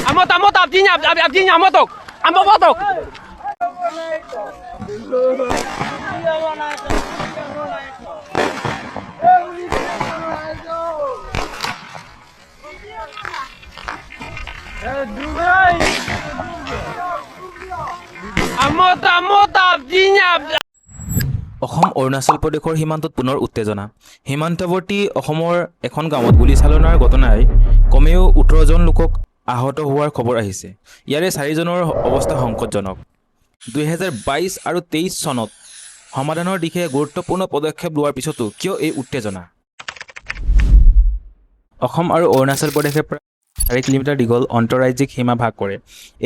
Amot abdinya amotok. Ambotok. Amot abdinya. Assam Arunachal প্ৰদেশৰ সীমান্তত পুনৰ উত্তেজনা। সীমান্তৱৰ্তী অসমৰ এখন গাঁৱত গুলীচালনাৰ ঘটনাই কমেও 18জন লোকক আহত হোৱাৰ খবৰ আহিছে। ইয়াৰে 4জনৰ অৱস্থা সংকটজনক। 2022 আৰু 23 চনত সমাধানৰ দিশে গুৰুত্বপূৰ্ণ পদক্ষেপ লোৱাৰ পিছতো কিয় এই উত্তেজনা? অসম আৰু অৰুণাচল প্ৰদেশে প্ৰায় 4 কিলোমিটাৰ দীঘল অন্তঃৰাজ্যিক সীমা ভাগ কৰে।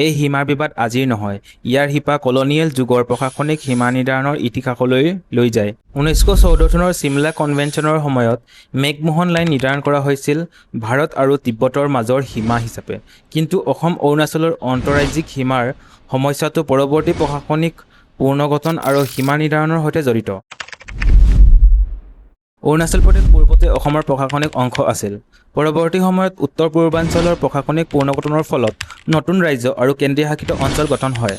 এই সীমাৰ বিবাদ আজিৰ নহয়। ইয়াৰ শিপা কলনিয়েল যুগৰ প্ৰশাসনিক সীমা নিৰ্ধাৰণৰ ইতিহাসলৈ লৈ যায়। 1914 চনৰ চিমলা কনভেনশ্যনৰ সময়ত মেকমোহন লাইন নিৰ্ধাৰণ কৰা হৈছিল ভাৰত আৰু তিব্বতৰ মাজৰ সীমা হিচাপে। কিন্তু অসম অৰুণাচলৰ অন্তঃৰাজ্যিক সীমাৰ সমস্যাটো পৰৱৰ্তী প্ৰশাসনিক পুনৰ্গঠন আৰু সীমা নিৰ্ধাৰণৰ সৈতে জড়িত। অৰুণাচল প্ৰদেশ পূৰ্বতে অসমৰ প্ৰশাসনিক অংশ আছিল। পৰৱৰ্তী সময়ত উত্তৰ পূৰ্বাঞ্চলৰ প্ৰশাসনিক পুনৰ্গঠনৰ ফলত নতুন ৰাজ্য আৰু কেন্দ্ৰীয় শাসিত অঞ্চল গঠন হয়।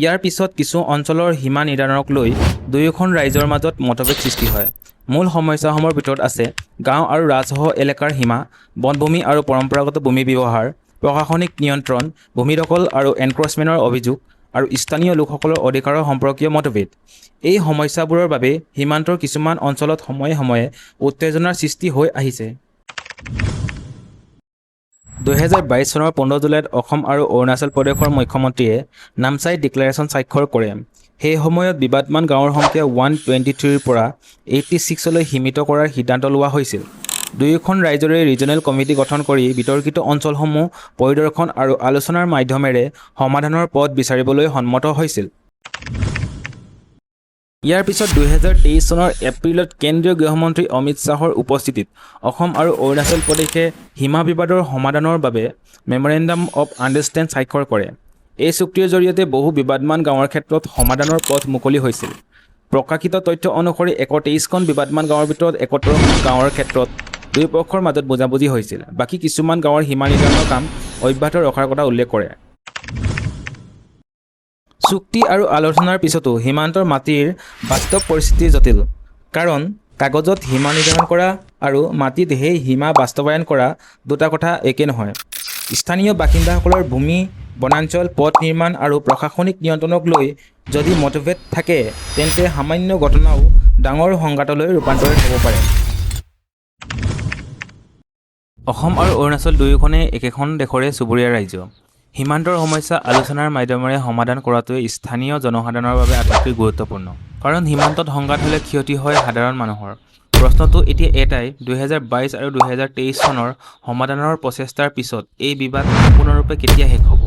ইয়াৰ পিছত কিছু অঞ্চলৰ সীমা নিৰ্ধাৰণক লৈ দুয়োখন ৰাজ্যৰ মাজত মতভেদ সৃষ্টি হয়। মূল সমস্যাসমূহৰ ভিতৰত আছে গাঁও আৰু ৰাজহুৱা এলেকাৰ সীমা, বনভূমি আৰু পৰম্পৰাগত ভূমি ব্যৱহাৰ, প্ৰশাসনিক নিয়ন্ত্ৰণ, ভূমি দখল আৰু এনক্ৰচমেণ্টৰ অভিযোগ আৰু স্থানীয় লোকসকলৰ অধিকাৰৰ সম্পৰ্কীয় মতভেদ। এই সমস্যাবোৰৰ বাবে সীমান্তৰ কিছুমান অঞ্চলত সময়ে সময়ে উত্তেজনাৰ সৃষ্টি হৈ আহিছে। 2022 চনৰ 15 জুলাইত অসম আৰু অৰুণাচল প্ৰদেশৰ মুখ্যমন্ত্ৰীয়ে নামচাই ডিক্লেৰেশ্যন স্বাক্ষৰ কৰে। সেই সময়ত বিবাদমান গাঁৱৰ সংখ্যা 123ৰ পৰা 86লৈ সীমিত কৰাৰ সিদ্ধান্ত লোৱা হৈছিল। দুয়োখন ৰাজ্যৰে ৰিজনেল কমিটি গঠন কৰি বিতৰ্কিত অঞ্চলসমূহ পৰিদৰ্শন আৰু আলোচনাৰ মাধ্যমেৰে সমাধানৰ পথ বিচাৰিবলৈ সন্মত হৈছিল। ইয়াৰ পিছত 2023 চনৰ এপ্ৰিলত কেন্দ্ৰীয় গৃহমন্ত্ৰী অমিত শ্বাহৰ উপস্থিতিত অসম আৰু অৰুণাচল প্ৰদেশে সীমা বিবাদৰ সমাধানৰ বাবে মেমৰেণ্ডাম অৱ আণ্ডাৰষ্টেণ্ডিং স্বাক্ষৰ কৰে। এই চুক্তিৰ জৰিয়তে বহু বিবাদমান গাঁৱৰ ক্ষেত্ৰত সমাধানৰ পথ মুকলি হৈছিল। প্ৰকাশিত তথ্য অনুসৰি 123খন বিবাদমান গাঁৱৰ ভিতৰত 71খন গাঁৱৰ ক্ষেত্ৰত দুয়ো পক্ষৰ মাজত বুজাবুজি হৈছিল। বাকী কিছুমান গাঁৱৰ সীমা নিৰ্ধাৰণৰ কাম অব্যাহত ৰখাৰ কথা উল্লেখ কৰে। চুক্তি আৰু আলোচনাৰ পিছতো সীমান্তৰ মাটিৰ বাস্তৱ পৰিস্থিতি জটিল। কাৰণ কাগজত সীমা নিৰ্ধাৰণ কৰা আৰু মাটিত সেই সীমা বাস্তৱায়ন কৰা দুটা কথা একে নহয়। স্থানীয় বাসিন্দাসকলৰ ভূমি, বনাঞ্চল, পথ নিৰ্মাণ আৰু প্ৰশাসনিক নিয়ন্ত্ৰণক লৈ যদি মতভেদ থাকে তেন্তে সামান্য ঘটনাও ডাঙৰ সংঘাতলৈ ৰূপান্তৰিত হ'ব পাৰে। অসম আৰু অৰুণাচল দুয়োখনেই একেখন দেশৰে চুবুৰীয়া ৰাজ্য। সীমান্তৰ সমস্যা আলোচনাৰ মাধ্যমেৰে সমাধান কৰাটোৱে স্থানীয় জনসাধাৰণৰ বাবে আটাইতকৈ গুৰুত্বপূৰ্ণ। কাৰণ সীমান্তত সংঘাত হ'লে ক্ষতি হয় সাধাৰণ মানুহৰ। প্ৰশ্নটো এতিয়া এটাই, 2022 আৰু 2023 চনৰ সমাধানৰ প্ৰচেষ্টাৰ পিছত এই বিবাদ সম্পূৰ্ণৰূপে কেতিয়া শেষ হ'ব?